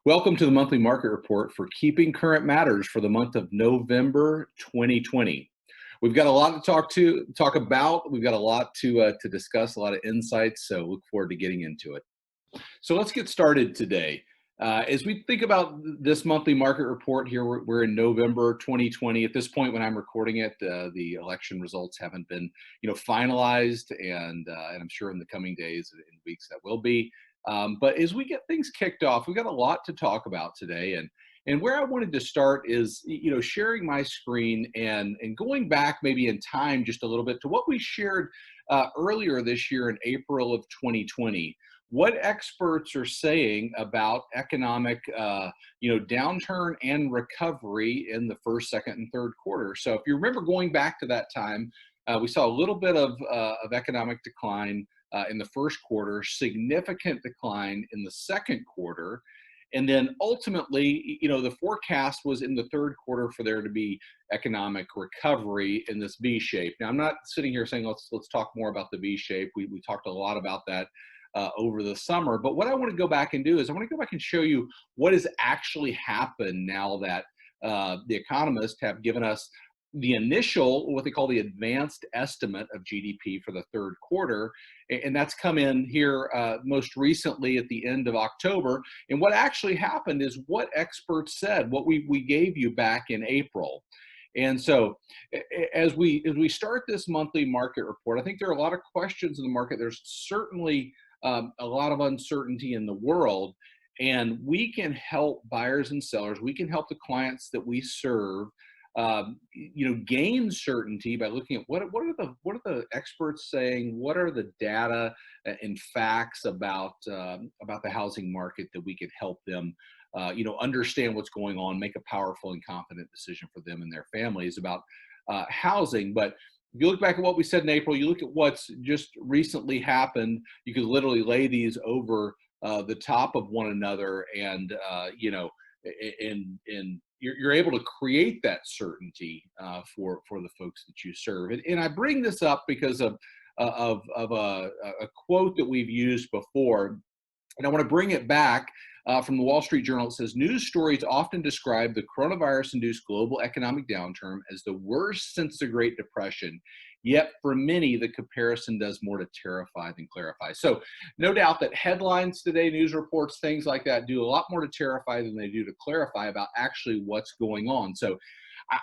Welcome to the monthly market report for Keeping Current Matters for the month of November 2020. We've got a lot to talk about. We've got a lot to discuss, a lot of insights. So look forward to getting into it. So let's get started today. As we think about this monthly market report here, we're in November 2020. At this point, when I'm recording it, the election results haven't been, finalized, and I'm sure in the coming days and weeks that will be. But as we get things kicked off, we've got a lot to talk about today, and where I wanted to start is, sharing my screen and going back maybe in time just a little bit to what we shared earlier this year in April of 2020. What experts are saying about economic, downturn and recovery in the first, second, and third quarter. So if you remember going back to that time, we saw a little bit of economic decline in the first quarter, significant decline in the second quarter. And then ultimately, the forecast was in the third quarter for there to be economic recovery in this V shape. Now, I'm not sitting here saying let's talk more about the V shape. We talked a lot about that over the summer. But what I want to go back and do is I want to go back and show you what has actually happened now that the economists have given us the initial, what they call the advanced estimate of GDP for the third quarter. And that's come in here most recently at the end of October. And what actually happened is what experts said, what we gave you back in April. And so as we start this monthly market report, I think there are a lot of questions in the market. There's certainly a lot of uncertainty in the world, and we can help buyers and sellers. We can help the clients that we serve, gain certainty by looking at what are the experts saying, what are the data and facts about the housing market that we can help them, understand what's going on, make a powerful and confident decision for them and their families about housing. But if you look back at what we said in April, you look at what's just recently happened, you could literally lay these over the top of one another, and you're able to create that certainty for the folks that you serve. And I bring this up because of a quote that we've used before, and I want to bring it back from the Wall Street Journal. It says, news stories often describe the coronavirus-induced global economic downturn as the worst since the Great Depression. Yet for many, the comparison does more to terrify than clarify. So no doubt that headlines today, news reports, things like that do a lot more to terrify than they do to clarify about actually what's going on. So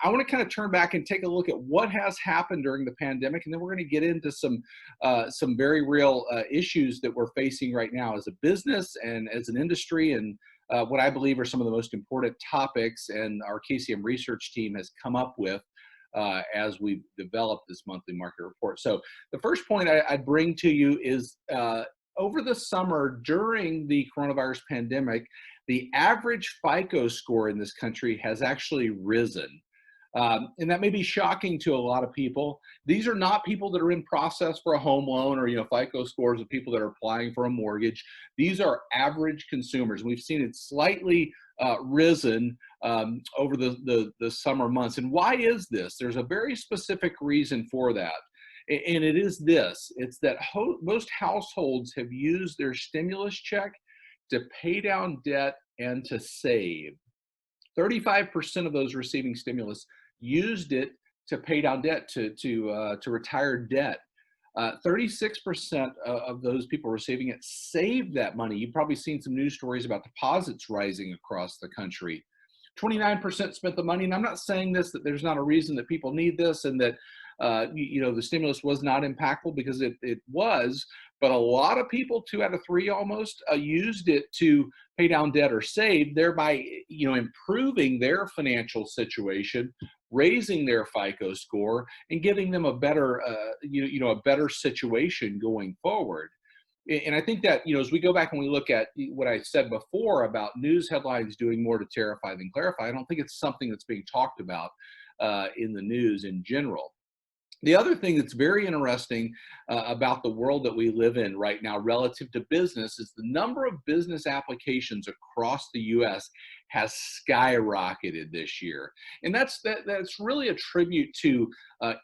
I want to kind of turn back and take a look at what has happened during the pandemic, and then we're going to get into some very real issues that we're facing right now as a business and as an industry, and what I believe are some of the most important topics, and our KCM research team has come up with as we've developed this monthly market report. So the first point I'd bring to you is over the summer during the coronavirus pandemic, the average FICO score in this country has actually risen. And that may be shocking to a lot of people. These are not people that are in process for a home loan or, FICO scores of people that are applying for a mortgage. These are average consumers. We've seen it slightly risen over the summer months. And why is this? There's a very specific reason for that. And it is this. It's that most households have used their stimulus check to pay down debt and to save. 35% of those receiving stimulus used it to pay down debt, to retire debt. 36% of those people receiving it saved that money. You've probably seen some news stories about deposits rising across the country. 29% spent the money, and I'm not saying that there's not a reason that people need this and that the stimulus was not impactful, because it was, but a lot of people, 2 out of 3 almost, used it to pay down debt or save, thereby improving their financial situation, raising their FICO score, and giving them a better a better situation going forward. And I think that, as we go back and we look at what I said before about news headlines doing more to terrify than clarify, I don't think it's something that's being talked about in the news in general. The other thing that's very interesting about the world that we live in right now relative to business is the number of business applications across the U.S. has skyrocketed this year. And that's really a tribute to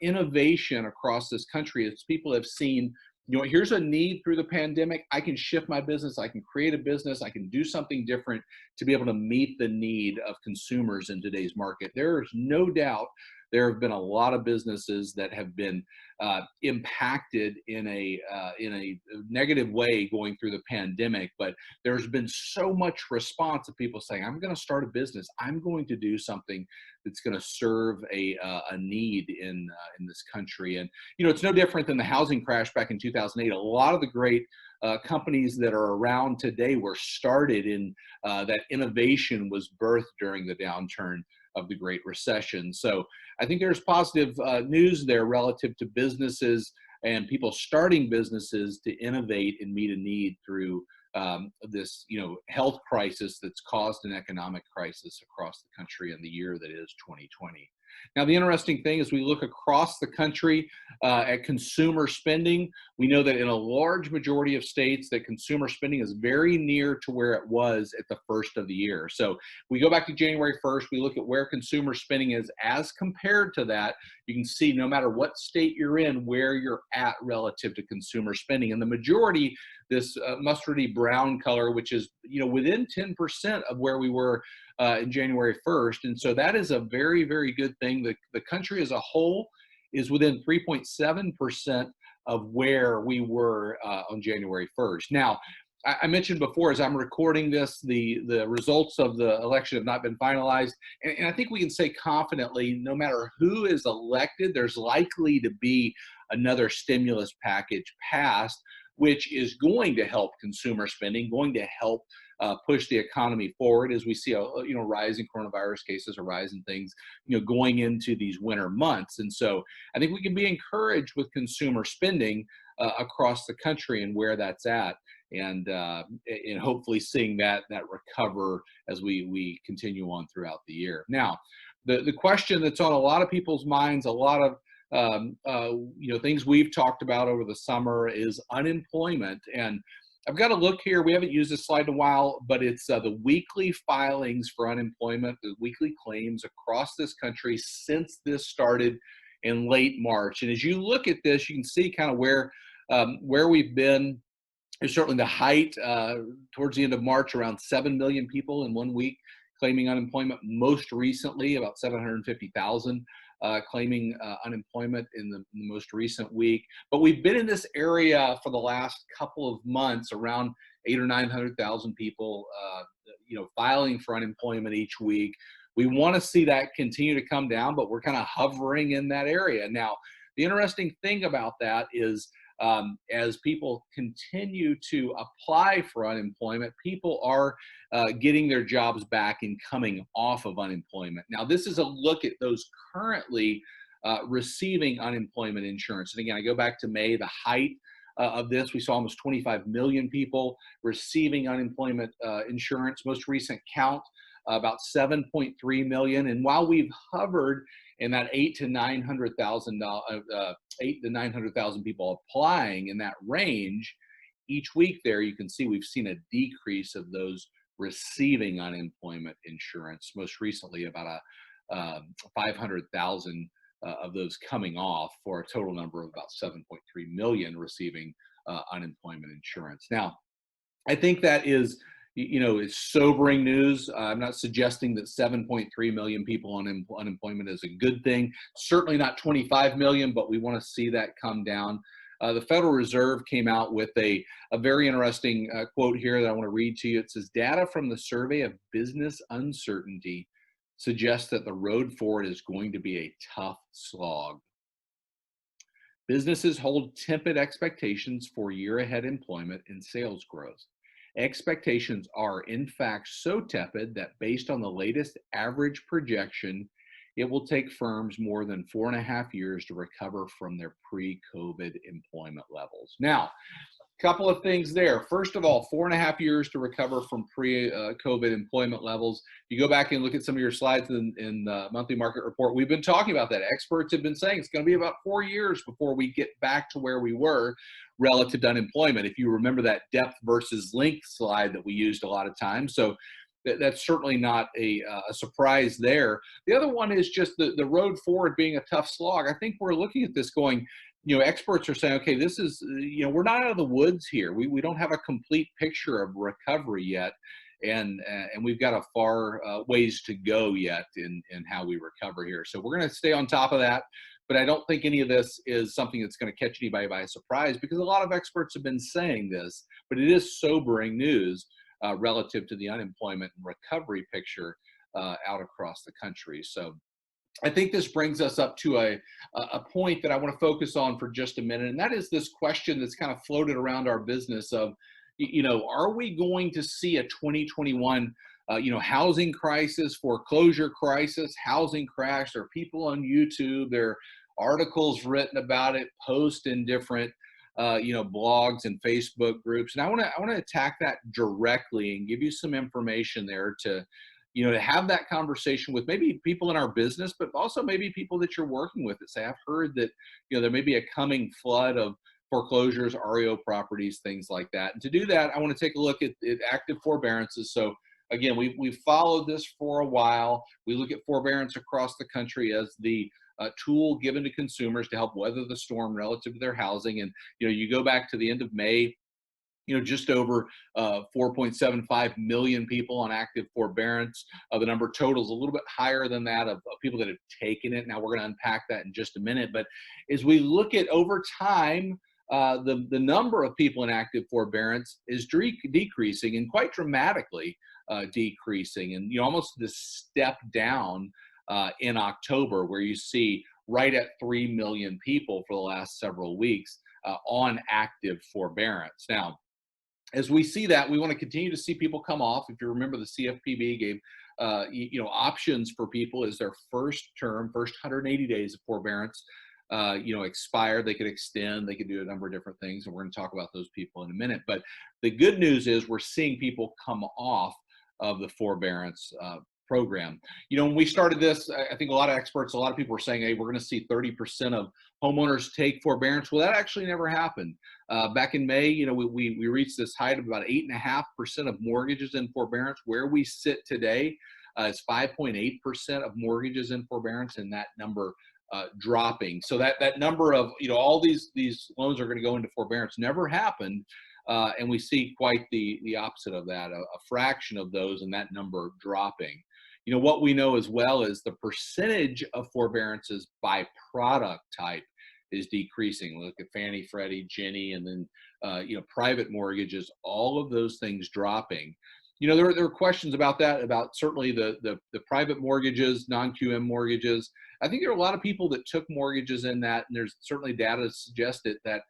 innovation across this country, as people have seen here's a need through the pandemic. I can shift my business. I can create a business. I can do something different to be able to meet the need of consumers in today's market. There is no doubt there have been a lot of businesses that have been impacted in a negative way going through the pandemic. But there's been so much response of people saying, "I'm going to start a business. I'm going to do something that's going to serve a need in this country." And it's no different than the housing crash back in 2008. A lot of the great companies that are around today were started in that innovation was birthed during the downturn of the Great Recession. So I think there's positive news there relative to businesses and people starting businesses to innovate and meet a need through this, health crisis that's caused an economic crisis across the country in the year that is 2020. Now, the interesting thing is we look across the country at consumer spending. We know that in a large majority of states that consumer spending is very near to where it was at the first of the year. So we go back to January 1st, we look at where consumer spending is as compared to that. You can see no matter what state you're in, where you're at relative to consumer spending. And the majority, this mustardy brown color, which is within 10% of where we were in January 1st. And so that is a very, very good thing. The country as a whole is within 3.7% of where we were on January 1st. Now, I mentioned before, as I'm recording this, the results of the election have not been finalized. And I think we can say confidently, no matter who is elected, there's likely to be another stimulus package passed, which is going to help consumer spending, going to help push the economy forward as we see a rise in coronavirus cases, a rise in things going into these winter months. And so I think we can be encouraged with consumer spending across the country and where that's at, and hopefully seeing that recover as we continue on throughout the year. Now, the question that's on a lot of people's minds, a lot of things we've talked about over the summer is unemployment. And I've got a look here. We haven't used this slide in a while, but it's the weekly filings for unemployment, the weekly claims across this country since this started in late March. And as you look at this, you can see kind of where we've been. There's certainly the height towards the end of March, around 7 million people in 1 week claiming unemployment. Most recently, about 750,000 claiming unemployment in the most recent week. But we've been in this area for the last couple of months, around 800,000 or 900,000 people, filing for unemployment each week. We want to see that continue to come down, but we're kind of hovering in that area. Now, the interesting thing about that is as people continue to apply for unemployment, people are getting their jobs back and coming off of unemployment. Now, this is a look at those currently receiving unemployment insurance. And again, I go back to May, the height of this, we saw almost 25 million people receiving unemployment insurance. Most recent count, about 7.3 million. And while we've hovered in that 800,000 to 900,000 people applying in that range, each week there you can see we've seen a decrease of those receiving unemployment insurance. Most recently, about 500,000 of those coming off, for a total number of about 7.3 million receiving unemployment insurance. Now, I think that is it's sobering news. I'm not suggesting that 7.3 million people on unemployment is a good thing. Certainly not 25 million, but we want to see that come down. The Federal Reserve came out with a very interesting quote here that I want to read to you. It says, "Data from the survey of business uncertainty suggests that the road forward is going to be a tough slog. Businesses hold tepid expectations for year-ahead employment and sales growth. Expectations are, in fact, so tepid that based on the latest average projection, it will take firms more than 4.5 years to recover from their pre-COVID employment levels." Now, a couple of things there. First of all, 4.5 years to recover from pre-COVID employment levels. You go back and look at some of your slides in the monthly market report. We've been talking about that. Experts have been saying it's going to be about 4 years before we get back to where we were relative to unemployment. If you remember that depth versus length slide that we used a lot of times. So that's certainly not a surprise there. The other one is just the road forward being a tough slog. I think we're looking at this going, experts are saying, okay, this is, we're not out of the woods here. We don't have a complete picture of recovery yet. And we've got a far ways to go yet in how we recover here. So we're going to stay on top of that. But I don't think any of this is something that's going to catch anybody by surprise, because a lot of experts have been saying this, but it is sobering news relative to the unemployment and recovery picture out across the country. So I think this brings us up to a point that I want to focus on for just a minute, and that is this question that's kind of floated around our business of, are we going to see a 2021, housing crisis, foreclosure crisis, housing crash? There are people on YouTube, there are articles written about it, posts in different, blogs and Facebook groups, and I want to attack that directly and give you some information there to have that conversation with maybe people in our business, but also maybe people that you're working with that say, I've heard that, there may be a coming flood of foreclosures, REO properties, things like that. And to do that, I want to take a look at active forbearances. So again, we've followed this for a while. We look at forbearance across the country as the tool given to consumers to help weather the storm relative to their housing. And, you go back to the end of May, just over 4.75 million people on active forbearance. The number total is a little bit higher than that of people that have taken it. Now we're going to unpack that in just a minute. But as we look at over time, the number of people in active forbearance is decreasing, and quite dramatically decreasing, and almost this step down in October, where you see right at 3 million people for the last several weeks on active forbearance. Now, as we see that, we want to continue to see people come off. If you remember, the CFPB gave options for people as their first 180 days of forbearance expired. They could extend, they could do a number of different things, and we're going to talk about those people in a minute. But the good news is we're seeing people come off of the forbearance program. When we started this, I think a lot of people were saying, hey, we're going to see 30% of homeowners take forbearance. Well, that actually never happened. Back in May, we reached this height of about 8.5% of mortgages in forbearance. Where we sit today, it's 5.8% of mortgages in forbearance, and that number dropping. So that number of, all these loans are going to go into forbearance never happened. And we see quite the opposite of that, a fraction of those, and that number dropping. What we know as well is the percentage of forbearances by product type is decreasing. Look at Fannie, Freddie, Ginnie, and then private mortgages, all of those things dropping. There are questions about that, about certainly the private mortgages, non-QM mortgages. I think there are a lot of people that took mortgages in that, and there's certainly data to suggest it, that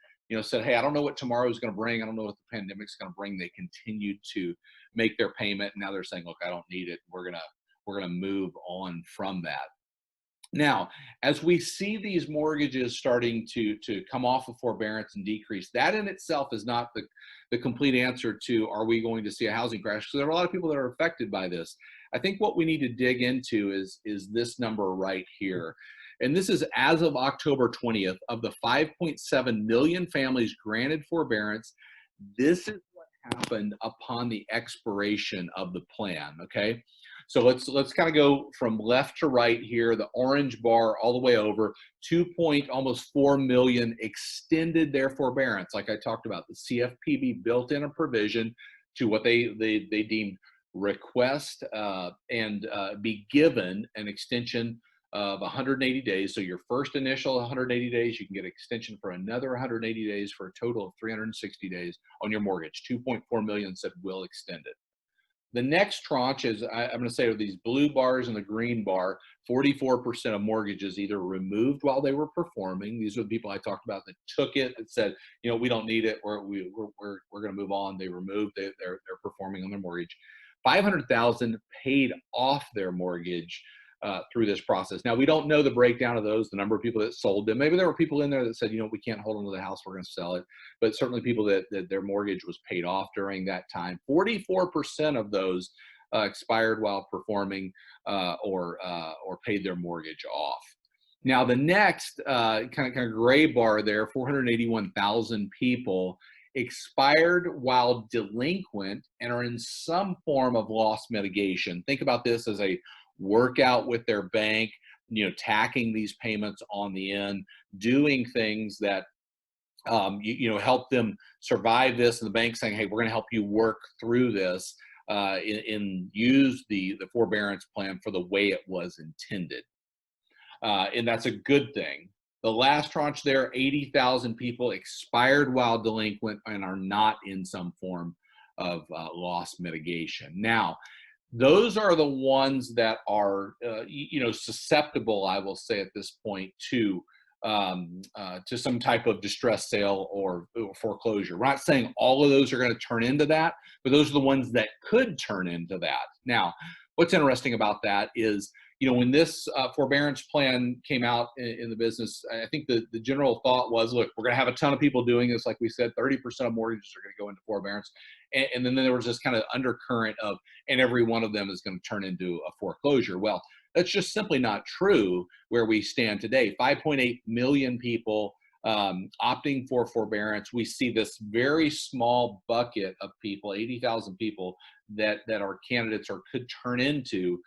said, hey, I don't know what tomorrow is going to bring. I don't know what the pandemic's going to bring. They continued to make their payment, and now they're saying, look, I don't need it. We're gonna move on from that. Now, as we see these mortgages starting to come off of forbearance and decrease, that in itself is not the complete answer to, are we going to see a housing crash? So there are a lot of people that are affected by this. I think what we need to dig into is this number right here. And this is as of October 20th, of the 5.7 million families granted forbearance. This is what happened upon the expiration of the plan, okay? So let's kind of go from left to right here, the orange bar all the way over. Almost 4 million extended their forbearance. Like I talked about, the CFPB built in a provision to what they deemed request and be given an extension of 180 days. So your first initial 180 days, you can get extension for another 180 days for a total of 360 days on your mortgage. 2.4 million said we'll extend it. The next tranche is, I'm going to say, these blue bars and the green bar. 44% of mortgages either removed while they were performing. These are the people I talked about that took it and said, we don't need it, we're going to move on. They removed, they're performing on their mortgage. 500,000 paid off their mortgage through this process. Now, we don't know the breakdown of those, the number of people that sold them. Maybe there were people in there that said, we can't hold on to the house, we're going to sell it. But certainly people that their mortgage was paid off during that time. 44% of those expired while performing or paid their mortgage off. Now, the next kind of gray bar there, 481,000 people expired while delinquent and are in some form of loss mitigation. Think about this as a workout with their bank. tacking these payments on the end, doing things that help them survive this, and the bank saying, "Hey, we're going to help you work through this," and use the forbearance plan for the way it was intended, and that's a good thing. The last tranche there, 80,000 people expired while delinquent and are not in some form of loss mitigation. Now, those are the ones that are susceptible, I will say at this point, to some type of distress sale or foreclosure. We're not saying all of those are going to turn into that, but those are the ones that could turn into that. Now, what's interesting about that is, when this forbearance plan came out in the business, I think the general thought was, look, we're going to have a ton of people doing this. Like we said, 30% of mortgages are going to go into forbearance. And then there was this kind of undercurrent of, and every one of them is going to turn into a foreclosure. Well, that's just simply not true where we stand today. 5.8 million people opting for forbearance. We see this very small bucket of people, 80,000 people, that are candidates or could turn into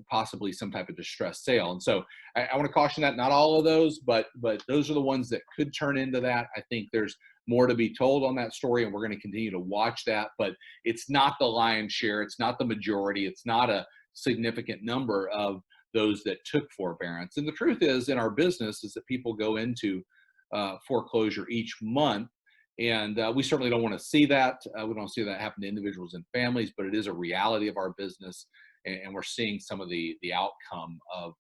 possibly some type of distress sale. And so I want to caution that not all of those, but those are the ones that could turn into that. I think there's more to be told on that story, and we're going to continue to watch that, but it's not the lion's share. It's not the majority. It's not a significant number of those that took forbearance. And the truth is, in our business, is that people go into foreclosure each month. And we certainly don't want to see that. We don't see that happen to individuals and families, but it is a reality of our business. And we're seeing some of the outcome of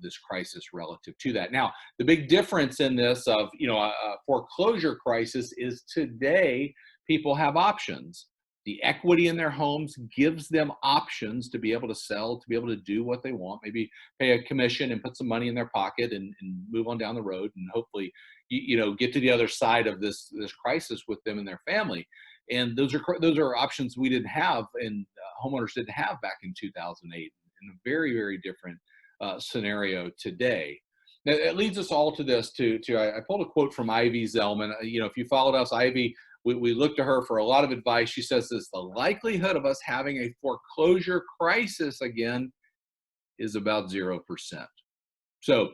this crisis relative to that. Now, the big difference in this of, a foreclosure crisis is today people have options. The equity in their homes gives them options to be able to sell, to be able to do what they want, maybe pay a commission and put some money in their pocket and move on down the road, and hopefully, get to the other side of this crisis with them and their family. And those are options we didn't have, and homeowners didn't have back in 2008, in a very, very different scenario today. Now, it leads us all to this. I pulled a quote from Ivy Zellman. If you followed us, Ivy, we look to her for a lot of advice. She says this: the likelihood of us having a foreclosure crisis again is about 0%. So,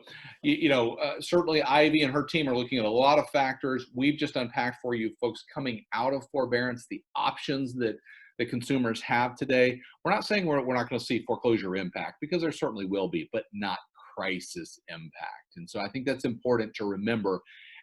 certainly Ivy and her team are looking at a lot of factors. We've just unpacked for you folks coming out of forbearance, the options that the consumers have today. We're not saying we're not going to see foreclosure impact, because there certainly will be, but not crisis impact. And so I think that's important to remember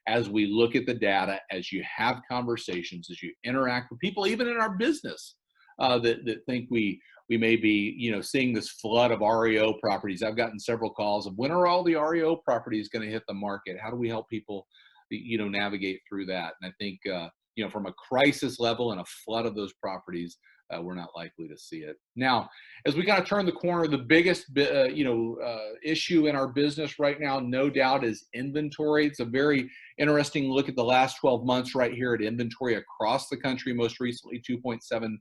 as we look at the data, as you have conversations, as you interact with people, even in our business, that think we may be, seeing this flood of REO properties. I've gotten several calls of, when are all the REO properties going to hit the market? How do we help people, navigate through that? And I think, from a crisis level and a flood of those properties, we're not likely to see it. Now, as we kind of turn the corner, the biggest, issue in our business right now, no doubt, is inventory. It's a very interesting look at the last 12 months right here at inventory across the country. Most recently, 2.7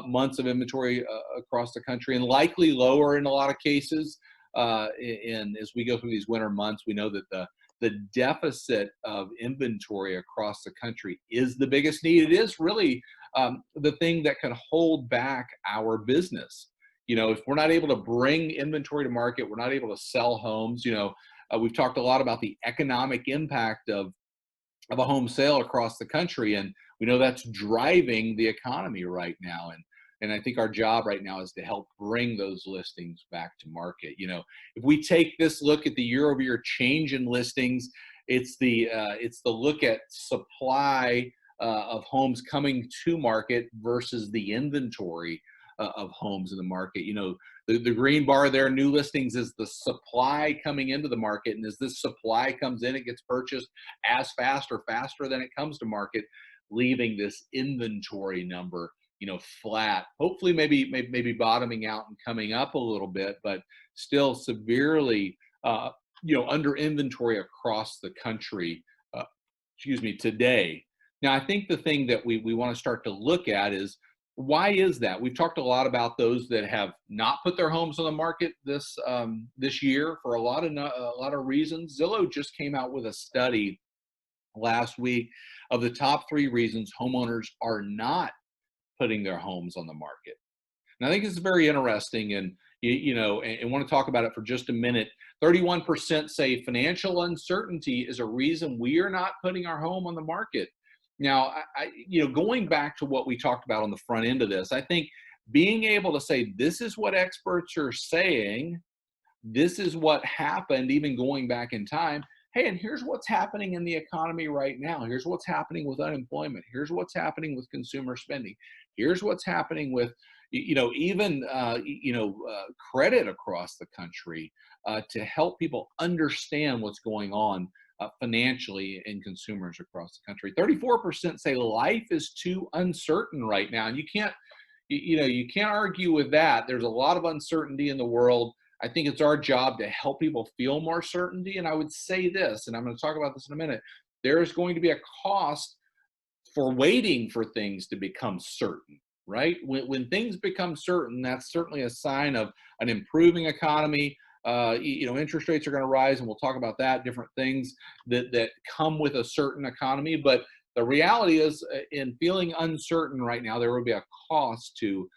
months of inventory across the country, and likely lower in a lot of cases. And as we go through these winter months, we know that the deficit of inventory across the country is the biggest need. It is really the thing that can hold back our business. If we're not able to bring inventory to market, we're not able to sell homes. We've talked a lot about the economic impact of a home sale across the country, and we know that's driving the economy right now. And I think our job right now is to help bring those listings back to market. If we take this look at the year-over-year change in listings, it's the look at supply of homes coming to market versus the inventory of homes in the market. The green bar there, new listings, is the supply coming into the market, and as this supply comes in, it gets purchased as fast or faster than it comes to market, leaving this inventory number flat, hopefully maybe bottoming out and coming up a little bit, but still severely under inventory across the country today. Now, I think the thing that we want to start to look at is, why is that? We've talked a lot about those that have not put their homes on the market this year for a lot of reasons. Zillow just came out with a study last week of the top 3 reasons homeowners are not putting their homes on the market. And I think it's very interesting. And and want to talk about it for just a minute. 31% say financial uncertainty is a reason we are not putting our home on the market. Now, going back to what we talked about on the front end of this, I think being able to say, this is what experts are saying, this is what happened, even going back in time. Hey, and here's what's happening in the economy right now. Here's what's happening with unemployment. Here's what's happening with consumer spending. Here's what's happening with, even credit across the country, to help people understand what's going on financially in consumers across the country. 34% say life is too uncertain right now, and you can't argue with that. There's a lot of uncertainty in the world. I think it's our job to help people feel more certainty. And I would say this, and I'm going to talk about this in a minute, there is going to be a cost for waiting for things to become certain, right? When things become certain, that's certainly a sign of an improving economy. Interest rates are going to rise, and we'll talk about that, different things that come with a certain economy. But the reality is, in feeling uncertain right now, there will be a cost to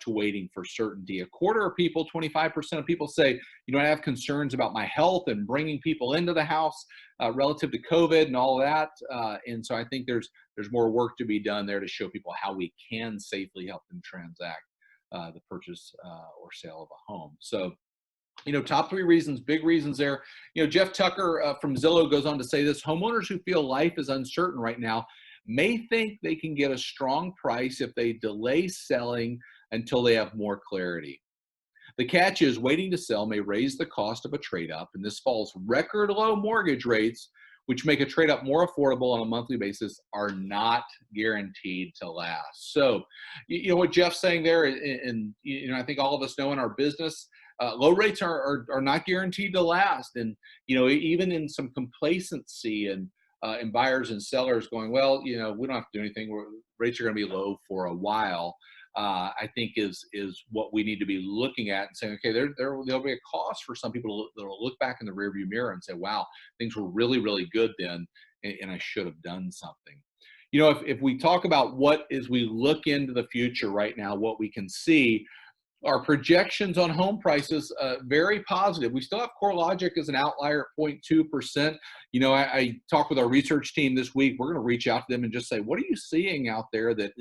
waiting for certainty. A quarter of people, 25% of people say, I have concerns about my health and bringing people into the house relative to COVID and all that. And so I think there's more work to be done there to show people how we can safely help them transact the purchase or sale of a home. So, top 3 reasons, big reasons there. Jeff Tucker from Zillow goes on to say this: homeowners who feel life is uncertain right now may think they can get a strong price if they delay selling until they have more clarity. The catch is waiting to sell may raise the cost of a trade-up, and this fall's record low mortgage rates, which make a trade-up more affordable on a monthly basis, are not guaranteed to last. So, what Jeff's saying there, and I think all of us know in our business, low rates are not guaranteed to last. And, even in some complacency and buyers and sellers going, well, we don't have to do anything. Rates are going to be low for a while. I think is what we need to be looking at and saying, okay, there'll be a cost for some people that'll look back in the rearview mirror and say, wow, things were really, really good then, and I should have done something. If we talk about as we look into the future right now, what we can see, our projections on home prices, very positive. We still have CoreLogic as an outlier at 0.2%. I talked with our research team this week. We're going to reach out to them and just say, what are you seeing out there that,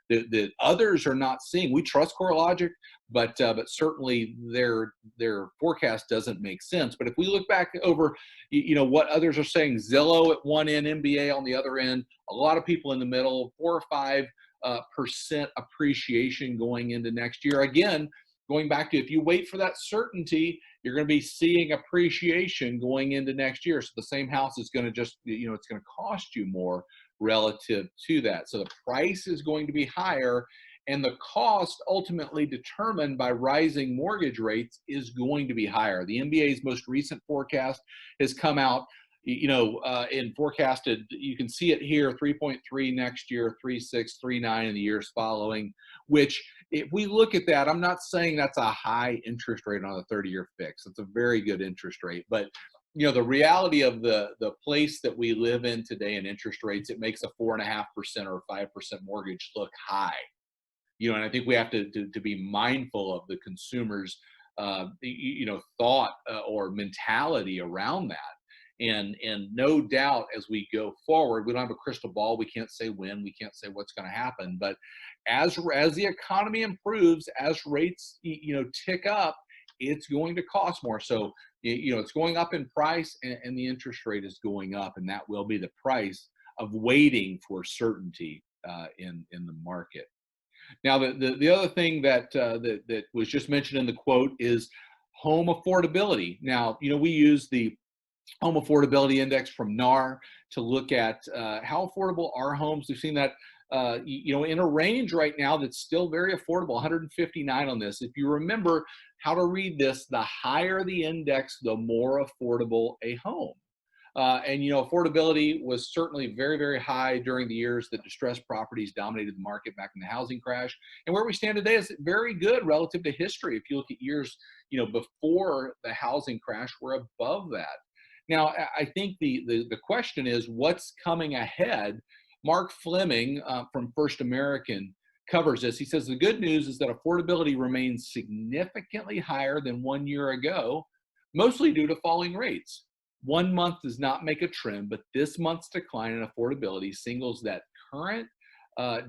that others are not seeing? We trust CoreLogic, but certainly their forecast doesn't make sense. But if we look back over, what others are saying, Zillow at one end, MBA on the other end, a lot of people in the middle, 4 or 5% appreciation going into next year. Again, going back to, if you wait for that certainty, you're going to be seeing appreciation going into next year. So the same house is going to just, it's going to cost you more relative to that. So the price is going to be higher, and the cost, ultimately determined by rising mortgage rates, is going to be higher. The MBA's most recent forecast has come out, and forecasted, you can see it here, 3.3 next year, 3.6, 3.9 in the years following, which, if we look at that, I'm not saying that's a high interest rate on a 30-year fix. It's a very good interest rate. But, the reality of the place that we live in today in interest rates, it makes a 4.5% or 5% mortgage look high. And I think we have to be mindful of the consumer's, thought or mentality around that. And no doubt, as we go forward, we don't have a crystal ball. We can't say when, we can't say what's going to happen. But as the economy improves, as rates, tick up, it's going to cost more. So, it's going up in price, and the interest rate is going up, and that will be the price of waiting for certainty in the market. Now, the other thing that was just mentioned in the quote is home affordability. Now, we use the Home Affordability Index from NAR to look at how affordable are homes. We've seen that in a range right now that's still very affordable, 159 on this. If you remember how to read this, the higher the index, the more affordable a home. And affordability was certainly very, very high during the years that distressed properties dominated the market back in the housing crash. And where we stand today is very good relative to history. If you look at years, before the housing crash, we're above that. Now, I think the question is, what's coming ahead? Mark Fleming from First American covers this. He says the good news is that affordability remains significantly higher than 1 year ago, mostly due to falling rates. 1 month does not make a trend, but this month's decline in affordability signals that current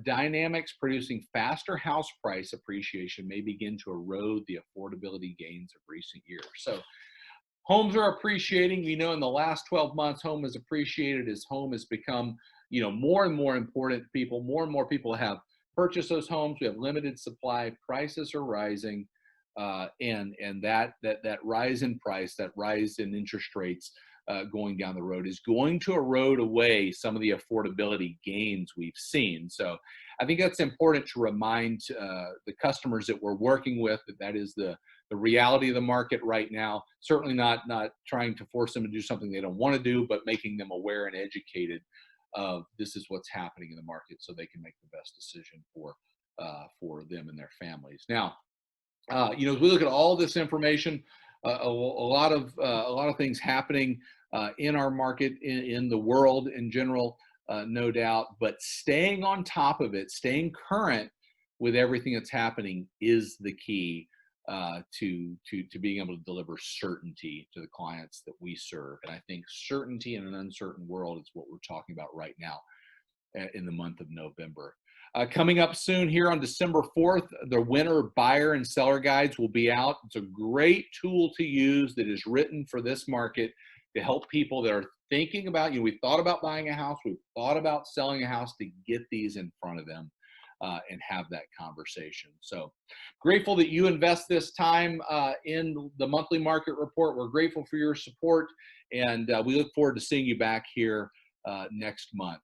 dynamics producing faster house price appreciation may begin to erode the affordability gains of recent years. So homes are appreciating. We know in the last 12 months, home has appreciated as home has become, more and more important to people. More and more people have purchased those homes. We have limited supply. Prices are rising, and that rise in price, that rise in interest rates going down the road is going to erode away some of the affordability gains we've seen. So I think that's important to remind the customers that we're working with that is the reality of the market right now. Certainly not trying to force them to do something they don't want to do, but making them aware and educated of this is what's happening in the market so they can make the best decision for them and their families. Now, as we look at all this information, a lot of things happening in our market, in the world in general, no doubt. But staying on top of it, staying current with everything that's happening, is the key to being able to deliver certainty to the clients that we serve. And I think certainty in an uncertain world is what we're talking about right now in the month of November. Coming up soon here on December 4th, the winter buyer and seller guides will be out. It's a great tool to use that is written for this market to help people that are thinking about, we've thought about buying a house, we've thought about selling a house, to get these in front of them and have that conversation. So grateful that you invest this time in the monthly market report. We're grateful for your support, and we look forward to seeing you back here next month.